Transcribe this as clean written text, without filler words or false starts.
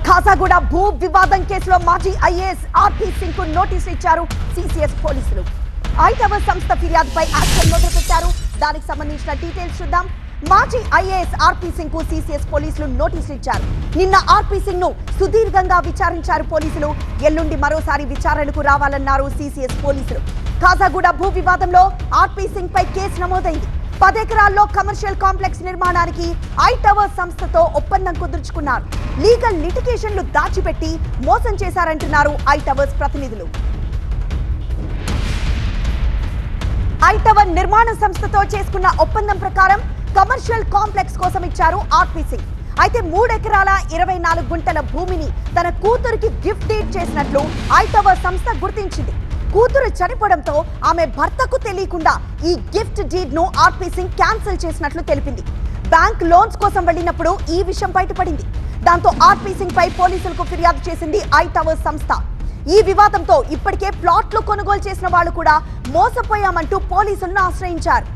ఖాజాగూడ భూ వివాదం కేసులో మాజీ ఐఏఎస్ ఆర్పీ సింగ్ కు నోటీసులు ఇచ్చారు సిసిఎస్ పోలీసులు. ఐటవర్ సంస్థ ఫిర్యాదుపై యాక్షన్ మొదలుపెట్టారు. దానికి సంబంధించిన డీటెయిల్స్ చూద్దాం. మాజీ ఐఏఎస్ ఆర్పీ సింగ్ కు సిసిఎస్ పోలీసులు నోటీసులు ఇచ్చారు. నిన్న ఆర్పీ సింగ్ ను సుదీర్ఘంగా విచారించారు పోలీసులు. ఎల్లుండి మరోసారి విచారణకు రావాలన్నారు సిసిఎస్ పోలీసులు. ఖాజాగూడ భూ వివాదంలో ఆర్పీ సింగ్ పై కేసు నమోదైంది. 10 ఎకరాల్లో కమర్షియల్ కాంప్లెక్స్ నిర్మాణానికి ఐటవర్ సంస్థతో ఒప్పందం కుదుర్చుకున్నారు. లీగల్ లిటిగేషన్లు దాచిపెట్టి మోసం చేశారంటున్నారు ఐటవర్స్ ప్రతినిధులు. ఐటవర్ నిర్మాణ సంస్థతో చేసుకున్న ఒప్పందం ప్రకారం కమర్షియల్ కాంప్లెక్స్ కోసం ఇచ్చారు ఆర్పీ సింగ్. అయితే 3 ఎకరాల 24 గుంటల భూమిని తన కూతురికి గిఫ్ట్ డీడ్ చేసినట్లు ఐటవర్ సంస్థ గుర్తించింది. కూతురు చనిపోవడంతో ఆమె భర్తకు తెలియకుండా ఈ గిఫ్ట్ డీడ్ ను ఆర్పీ సింగ్ క్యాన్సిల్ చేసినట్లు తెలిపింది. బ్యాంక్ లోన్స్ కోసం వెళ్లినప్పుడు ఈ విషయం బయటపడింది. దాంతో ఆర్పీ సింగ్ పై పోలీసులకు ఫిర్యాదు చేసింది ఐటవర్ సంస్థ. ఈ వివాదంతో ఇప్పటికే ప్లాట్లు కొనుగోలు చేసిన వాళ్ళు కూడా మోసపోయామంటూ పోలీసులను ఆశ్రయించారు.